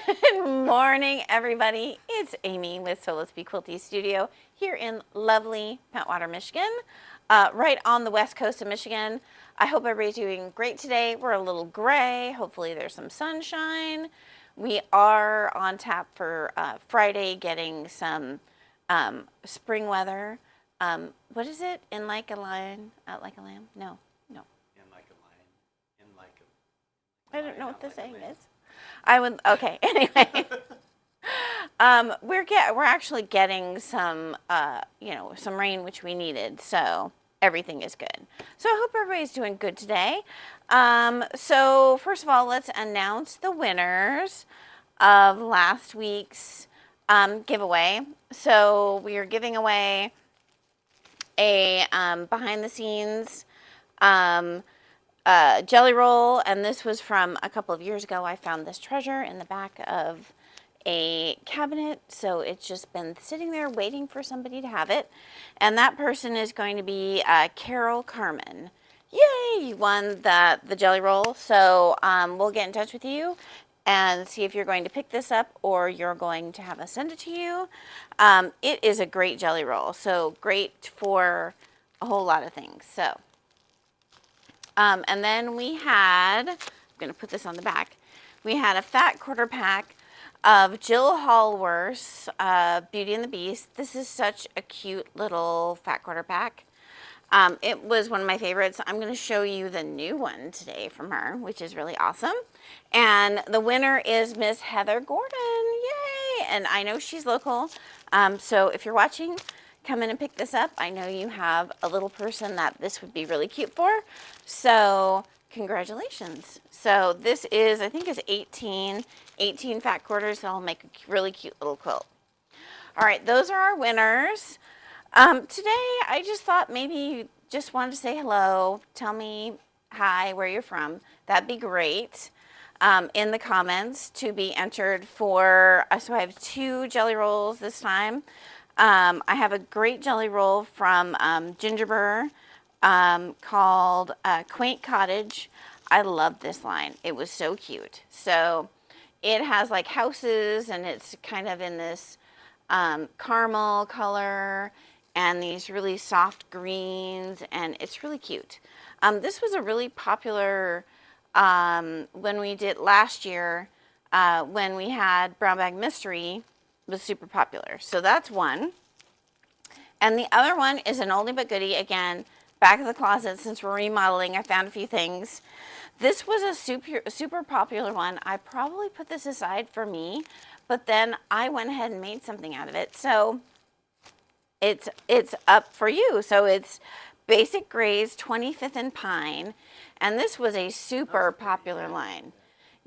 Good morning, everybody. It's Amy with So Let's Be Quilty Studio here in lovely Pentwater, Michigan, right on the west coast of Michigan. I hope everybody's doing great today. We're a little gray. Hopefully there's some sunshine. We are on tap for Friday getting some spring weather. What is it? In like a lion, out like a lamb? No. In like a lion, in like a I don't know lion, what the out like a saying lamb. is. Okay, anyway. We're actually getting some some rain, which we needed, so everything is good. So I hope everybody's doing good today. So first of all, let's announce the winners of last week's giveaway. So we are giving away a behind the scenes jelly roll, and this was from a couple of years ago. I found this treasure in the back of a cabinet, so it's just been sitting there waiting for somebody to have it, and that person is going to be Carol Carmen. Yay, you won the jelly roll. So we'll get in touch with you and see if you're going to pick this up or you're going to have us send it to you. It is a great jelly roll, so great for a whole lot of things. So and then we had, I'm going to put this on the back, we had a fat quarter pack of Jill Hallworth's Beauty and the Beast. This is such a cute little fat quarter pack. It was one of my favorites. I'm going to show you the new one today from her, which is really awesome. And the winner is Miss Heather Gordon. Yay! And I know she's local. So if you're watching, come in and pick this up. I know you have a little person that this would be really cute for. So congratulations. So this is, I think is 18 fat quarters that'll make a really cute little quilt. All right, those are our winners. Today I just thought maybe you just wanted to say hello, tell me hi, where you're from. That'd be great. In the comments to be entered for, so I have 2 jelly rolls this time. I have a great jelly roll from Gingerbread called Quaint Cottage. I love this line. It was so cute. So it has like houses, and it's kind of in this caramel color and these really soft greens, and it's really cute. This was a really popular when we did last year when we had Brown Bag Mystery, was super popular. So that's one. And the other one is an oldie but goodie. Again, back of the closet, since we're remodeling, I found a few things. This was a super popular one. I probably put this aside for me, but then I went ahead and made something out of it. So it's up for you. So it's Basic Grays 25th and Pine, and this was a super popular line.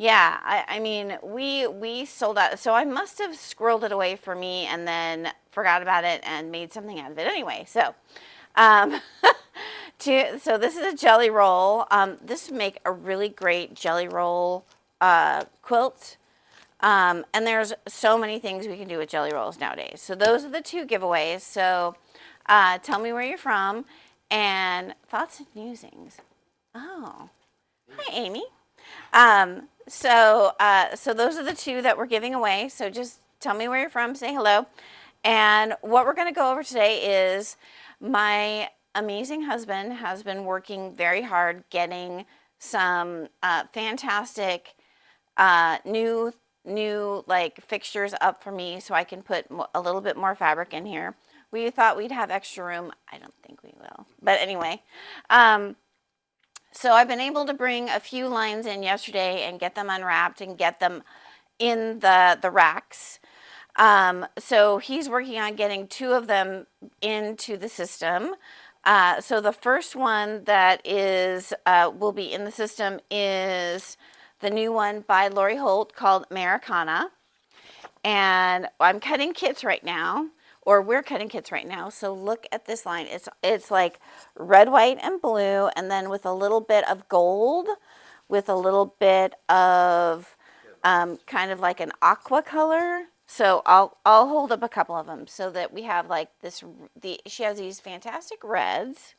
Yeah, I mean, we sold out. So I must have squirreled it away for me and then forgot about it and made something out of it anyway. So, so this is a jelly roll. This would make a really great jelly roll quilt. And there's so many things we can do with jelly rolls nowadays. So those are the 2 giveaways. So tell me where you're from and thoughts and musings. Oh, hi, Amy. So those are the 2 that we're giving away. So just tell me where you're from, say hello. And what we're going to go over today is my amazing husband has been working very hard getting some fantastic new like fixtures up for me so I can put a little bit more fabric in here. We thought we'd have extra room. I don't think we will. But anyway, so I've been able to bring a few lines in yesterday and get them unwrapped and get them in the racks. So he's working on getting 2 of them into the system. So the first one that is will be in the system is the new one by Lori Holt called Americana. And I'm cutting kits right now, or we're cutting kits right now. So look at this line. It's like red, white, and blue, and then with a little bit of gold, with a little bit of kind of like an aqua color. So I'll hold up a couple of them so that we have like this. She has these fantastic reds.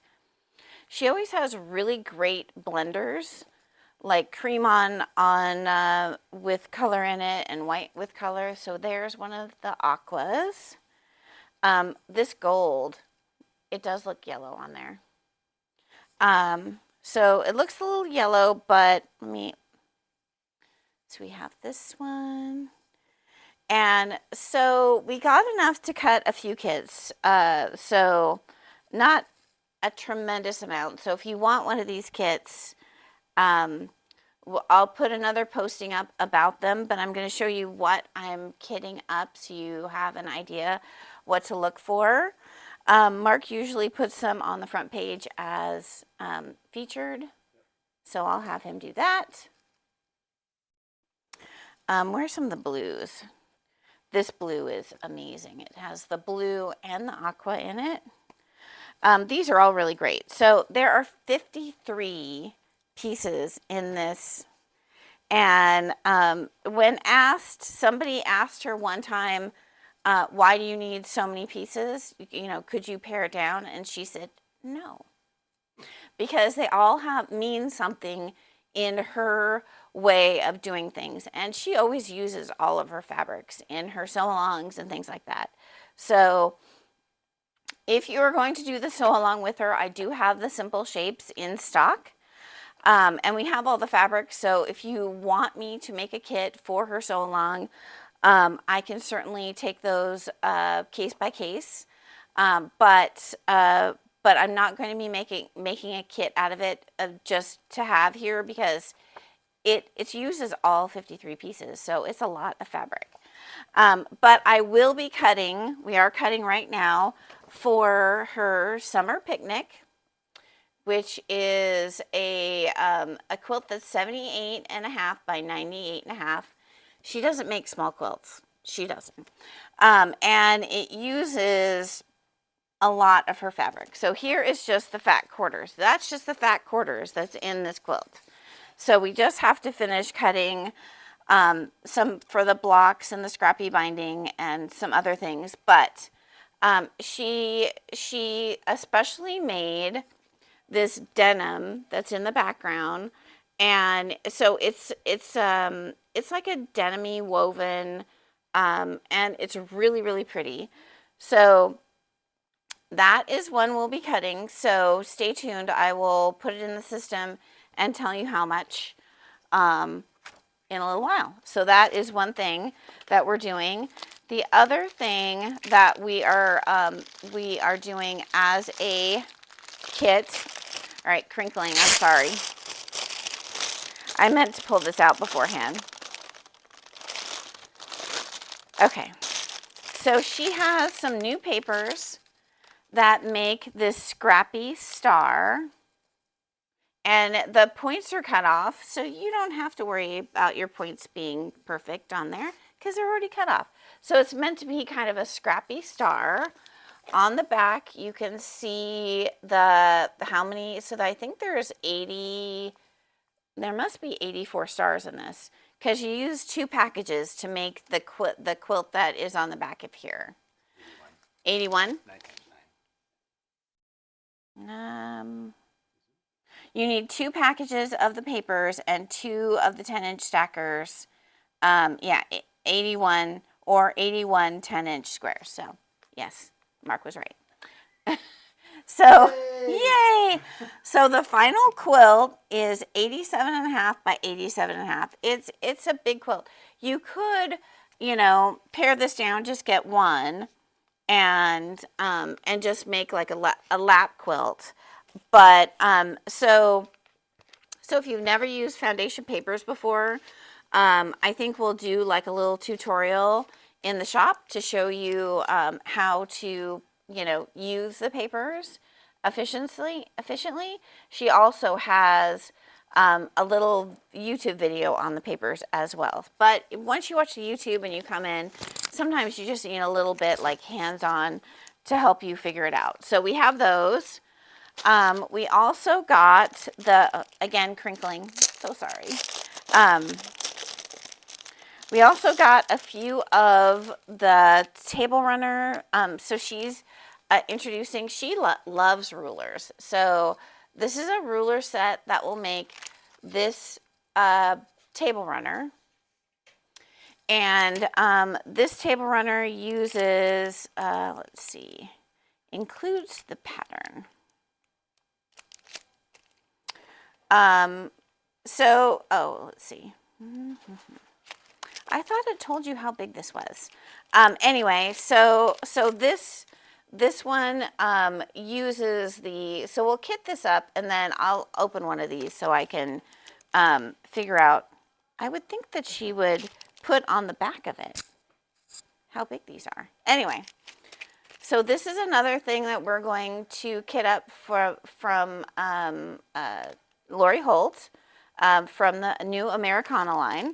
She always has really great blenders like cream on with color in it and white with color. So there's one of the aquas. This gold, it does look yellow on there. So it looks a little yellow, but so we have this one. And so we got enough to cut a few kits. So not a tremendous amount. So if you want one of these kits, I'll put another posting up about them, but I'm going to show you what I'm kitting up so you have an idea what to look for. Mark usually puts them on the front page as featured, so I'll have him do that. Where's some of the blues? This blue is amazing. It has the blue and the aqua in it. These are all really great. So there are 53 pieces in this. And when asked, somebody asked her one time, why do you need so many pieces? You know, could you pare it down? And she said, no. Because they all mean something in her way of doing things. And she always uses all of her fabrics in her sew-alongs and things like that. So if you are going to do the sew-along with her, I do have the simple shapes in stock. And we have all the fabrics, so if you want me to make a kit for her sew-along, I can certainly take those case by case. But I'm not going to be making a kit out of it just to have here because it uses all 53 pieces, so it's a lot of fabric. But I will be cutting, we are cutting right now, for her summer picnic, which is a quilt that's 78.5 by 98.5. She doesn't make small quilts. She doesn't. And it uses a lot of her fabric. So here is just the fat quarters. That's just the fat quarters that's in this quilt. So we just have to finish cutting some for the blocks and the scrappy binding and some other things. But she especially made this denim that's in the background, and so it's like a denim-y woven, and it's really, really pretty. So that is one we'll be cutting, so stay tuned. I will put it in the system and tell you how much in a little while. So that is one thing that we're doing. The other thing that we are doing as a kit, all right, crinkling, I'm sorry. I meant to pull this out beforehand. Okay, so she has some new papers that make this scrappy star, and the points are cut off, so you don't have to worry about your points being perfect on there because they're already cut off. So it's meant to be kind of a scrappy star. On the back, you can see the how many, so I think there's 80, there must be 84 stars in this, because you use 2 packages to make the quilt that is on the back of here. 81? 9 you need 2 packages of the papers and 2 of the 10-inch stackers. Yeah, 81 or 81 10-inch squares. So, yes. Mark was right. So, yay! So the final quilt is 87.5 by 87.5. It's a big quilt. You could, you know, pare this down, just get one, and just make like a lap quilt. But so if you've never used foundation papers before, I think we'll do like a little tutorial in the shop to show you how to, you know, use the papers efficiently. She also has a little YouTube video on the papers as well. But once you watch the YouTube and you come in, sometimes you just need a little bit like hands-on to help you figure it out. So we have those. We also got the, again, crinkling, so sorry. We also got a few of the table runner. So she's introducing, she loves rulers. So this is a ruler set that will make this table runner. And this table runner uses, let's see, includes the pattern. Let's see. I thought it told you how big this was. Anyway, so this one uses the, so we'll kit this up and then I'll open one of these so I can figure out. I would think that she would put on the back of it how big these are. Anyway, so this is another thing that we're going to kit up from Lori Holt from the new Americana line.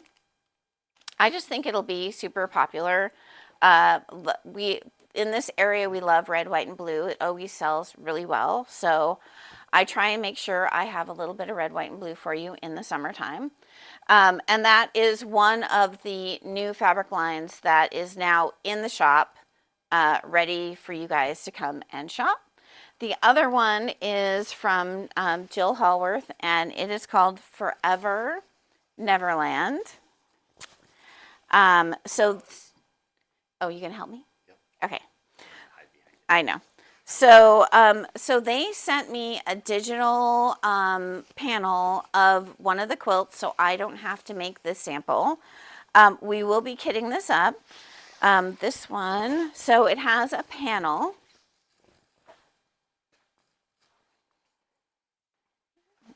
I just think it'll be super popular. In this area, we love red, white, and blue. It always sells really well. So I try and make sure I have a little bit of red, white, and blue for you in the summertime. And that is one of the new fabric lines that is now in the shop, ready for you guys to come and shop. The other one is from Jill Hallworth, and it is called Forever Neverland. Oh, you gonna help me? Yep. Okay. I know. So, so they sent me a digital panel of one of the quilts, so I don't have to make this sample. We will be kitting this up. This one, so it has a panel.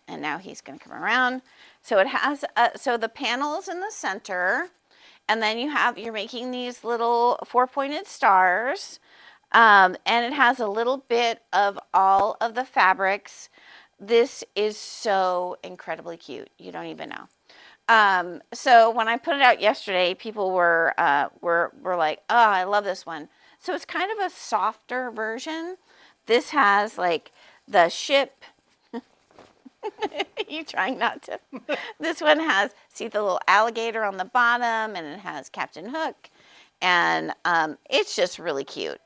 And now he's going to come around. So it has, so the panel's in the center, and then you're making these little 4-pointed stars, and it has a little bit of all of the fabrics. This is so incredibly cute. You don't even know. So when I put it out yesterday, people were like, "Oh, I love this one." So it's kind of a softer version. This has like the ship. You trying not to? This one has, see the little alligator on the bottom, and it has Captain Hook, and it's just really cute.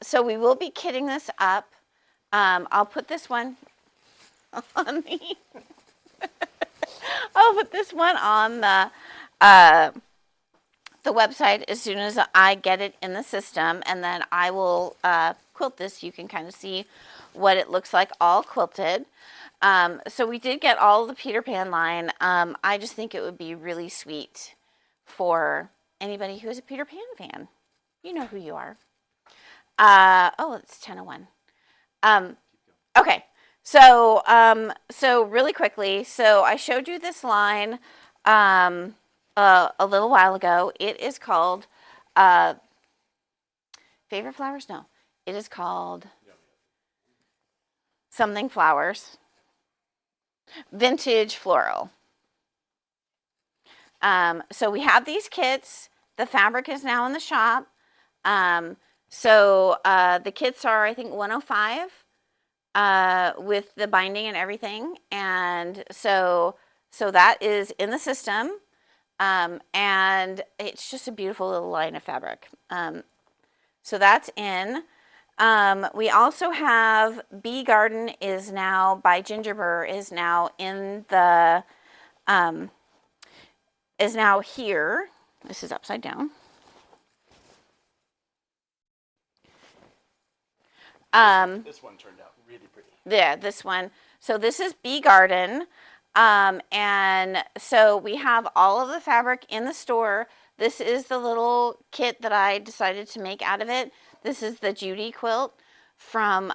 So we will be kitting this up. I'll put this one on the I'll put this one on the website as soon as I get it in the system, and then I will quilt this. You can kind of see what it looks like all quilted. So we did get all of the Peter Pan line. I just think it would be really sweet for anybody who's a Peter Pan fan. You know who you are. It's 10:01. Okay. So really quickly, so I showed you this line a little while ago. It is called Favorite Flowers? No. It is called something flowers. Vintage floral. So we have these kits. The fabric is now in the shop. The kits are, I think, $105 with the binding and everything. And so that is in the system. And it's just a beautiful little line of fabric. So that's in. We also have Bee Garden is now by Ginger Burr is now in the is now here. This is upside down. This one turned out really pretty. Yeah, this one. So this is Bee Garden. And so we have all of the fabric in the store. This is the little kit that I decided to make out of it. This is the Judy quilt from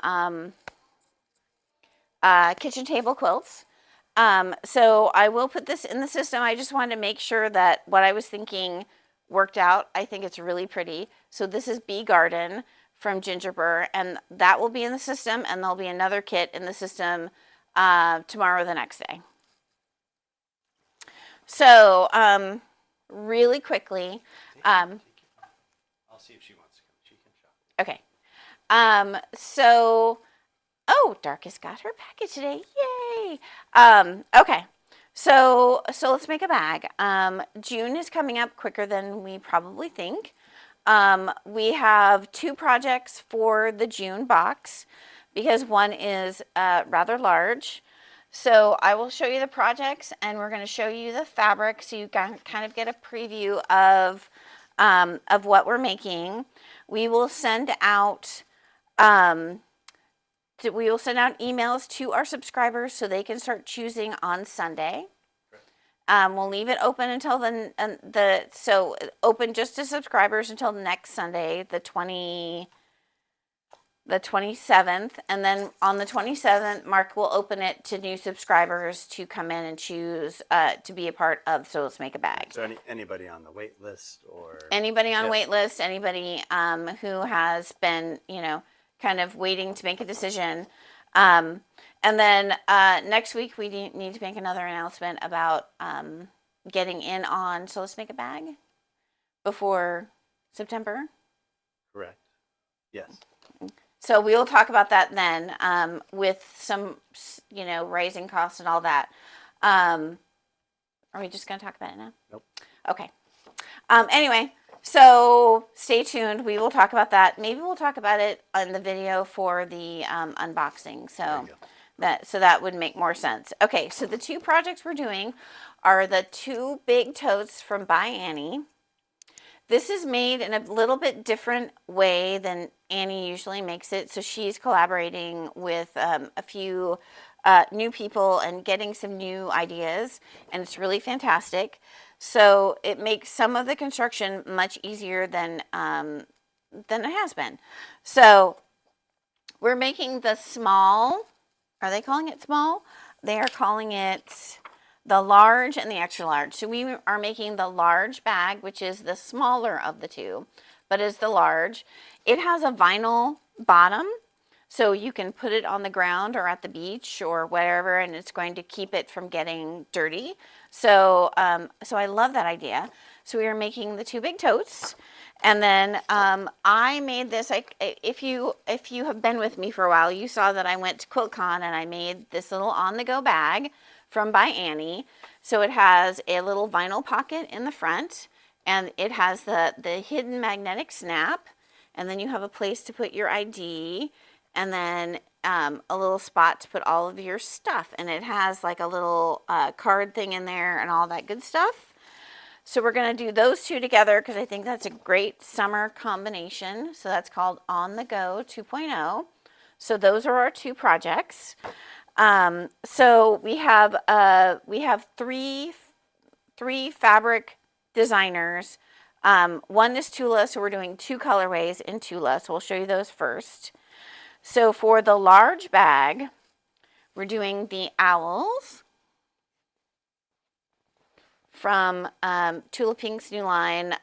Kitchen Table Quilts. So I will put this in the system. I just wanted to make sure that what I was thinking worked out. I think it's really pretty. So this is Bee Garden from Ginger Burr, and that will be in the system, and there'll be another kit in the system tomorrow or the next day. So really quickly, I'll see if she wants to come. She can shop. okay. Darkest got her package today. Yay. Okay. So let's make a bag. June is coming up quicker than we probably think. We have 2 projects for the June box because one is rather large. So I will show you the projects, and we're going to show you the fabric so you can kind of get a preview of what we're making. We will send out emails to our subscribers so they can start choosing on Sunday. We'll leave it open until open just to subscribers until next Sunday, the 27th, and then on the 27th, Mark will open it to new subscribers to come in and choose to be a part of So Let's Make a Bag. So anybody on the wait list or Anybody on wait list, anybody who has been, kind of waiting to make a decision. And then next week, we need to make another announcement about getting in on So Let's Make a Bag before September. Correct. Yes. So we will talk about that then with some, rising costs and all that. Are we just going to talk about it now? Nope. Okay. Anyway, so stay tuned. We will talk about that. Maybe we'll talk about it on the video for the unboxing. So that would make more sense. Okay, so the two projects we're doing are the two big totes from By Annie. This is made in a little bit different way than Annie usually makes it. So she's collaborating with a few new people and getting some new ideas, and it's really fantastic. So it makes some of the construction much easier than it has been. So we're making the small. Are they calling it small? They are calling it the large and the extra large. So we are making the large bag, which is the smaller of the two, but is the large. It has a vinyl bottom, so you can put it on the ground or at the beach or wherever, and it's going to keep it from getting dirty. So, so I love that idea. So we are making the two big totes. And then I made this, if you have been with me for a while, you saw that I went to QuiltCon and I made this little on-the-go bag from By Annie. So it has a little vinyl pocket in the front, and it has the hidden magnetic snap, and then you have a place to put your ID, and then a little spot to put all of your stuff. And it has like a little card thing in there and all that good stuff. So we're going to do those two together because I think that's a great summer combination. So that's called On the Go 2.0. So those are our two projects. So we have three fabric designers. One is Tula, so we're doing two colorways in Tula. So we'll show you those first. So for the large bag, we're doing the owls from Tula Pink's new line,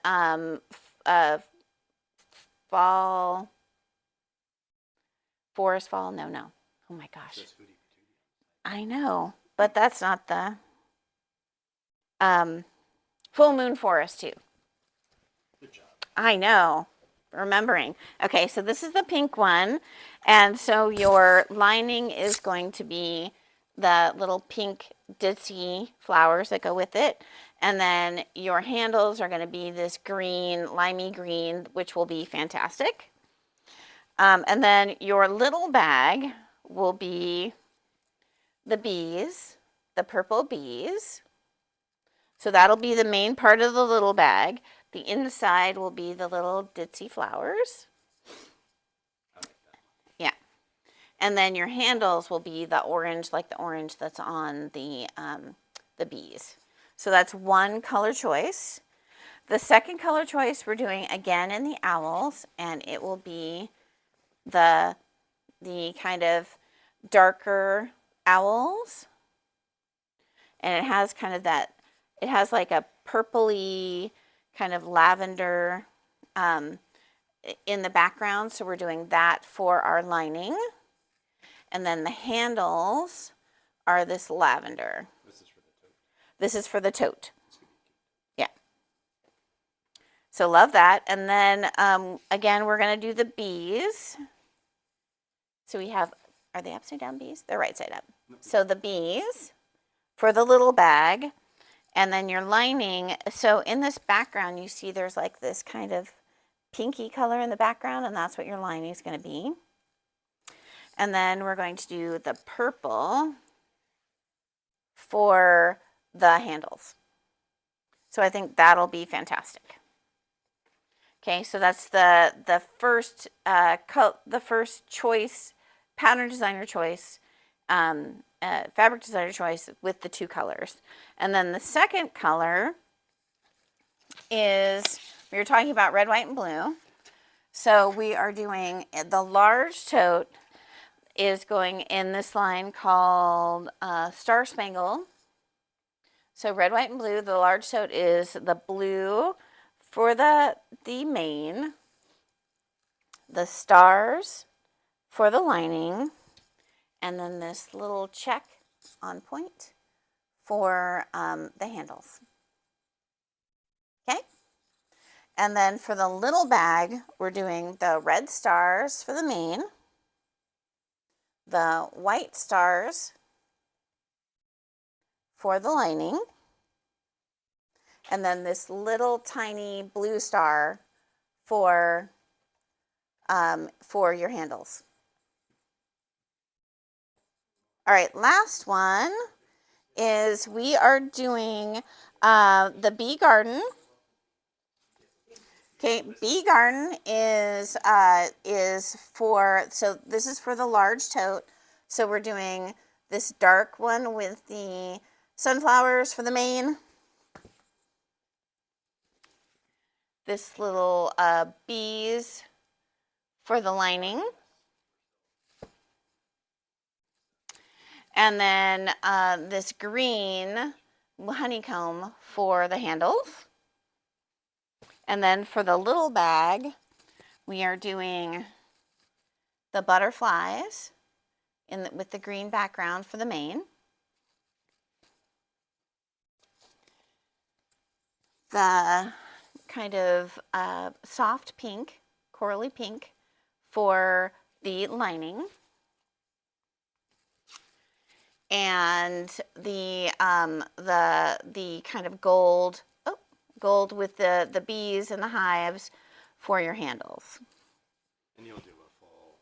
Forest Fall. No. Oh my gosh. I know, but that's not the Full Moon Forest too. Good job. I know, remembering. Okay, so this is the pink one, and so your lining is going to be the little pink ditzy flowers that go with it, and then your handles are going to be this green, limey green, which will be fantastic. And then your little bag will be the bees, the purple bees. So that'll be the main part of the little bag. The inside will be the little ditzy flowers. Yeah. And then your handles will be the orange, like the orange that's on the bees. So that's one color choice. The second color choice we're doing again in the owls, and it will be the kind of darker owls, and it has kind of that, it has like a purpley kind of lavender in the background, so we're doing that for our lining. And then the handles are this lavender. This is for the tote. Yeah. So love that. And then again, we're going to do the bees. So we have, are they upside down bees? They're right side up. So the bees for the little bag, and then your lining. So in this background, you see there's like this kind of pinky color in the background, and that's what your lining is going to be. And then we're going to do the purple for the handles. So I think that'll be fantastic. Okay, so that's the first choice, pattern designer choice, fabric designer choice with the 2 colors. And then the second color is, we were talking about red, white, and blue. So we are doing, the large tote is going in this line called Star Spangled. So red, white, and blue. The large tote is the blue for the mane, the stars for the lining, and then this little check on point for the handles. Okay? And then for the little bag, we're doing the red stars for the mane, the white stars for the lining, and then this little tiny blue star for your handles. All right, last one is we are doing the bee garden. Okay, bee garden is for, so this is for the large tote. So we're doing this dark one with the sunflowers for the mane. This little bees for the lining. And then this green honeycomb for the handles. And then for the little bag, we are doing the butterflies with the green background for the mane. The kind of soft pink, corally pink for the lining. And the kind of gold with the bees and the hives for your handles. And you'll do a full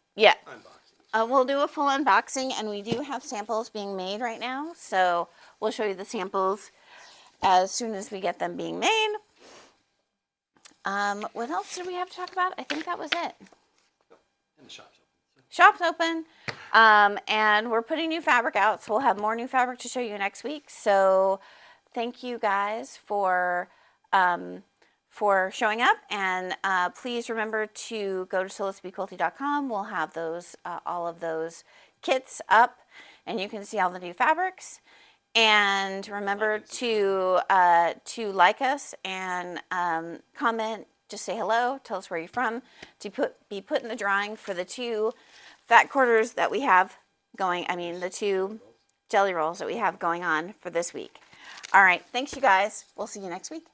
unboxing. We'll do a full unboxing, and we do have samples being made right now. So we'll show you the samples as soon as we get them being made. What else did we have to talk about? I think that was it. And the shop's open. Shop's open. And we're putting new fabric out, so we'll have more new fabric to show you next week. So thank you guys for showing up, and please remember to go to solisbyquilty.com. We'll have those all of those kits up, and you can see all the new fabrics. And remember to like us and comment. Just say hello. Tell us where you're from. To be put in the drawing for the 2 fat quarters that we have going. I mean, the 2 jelly rolls that we have going on for this week. All right. Thanks, you guys. We'll see you next week.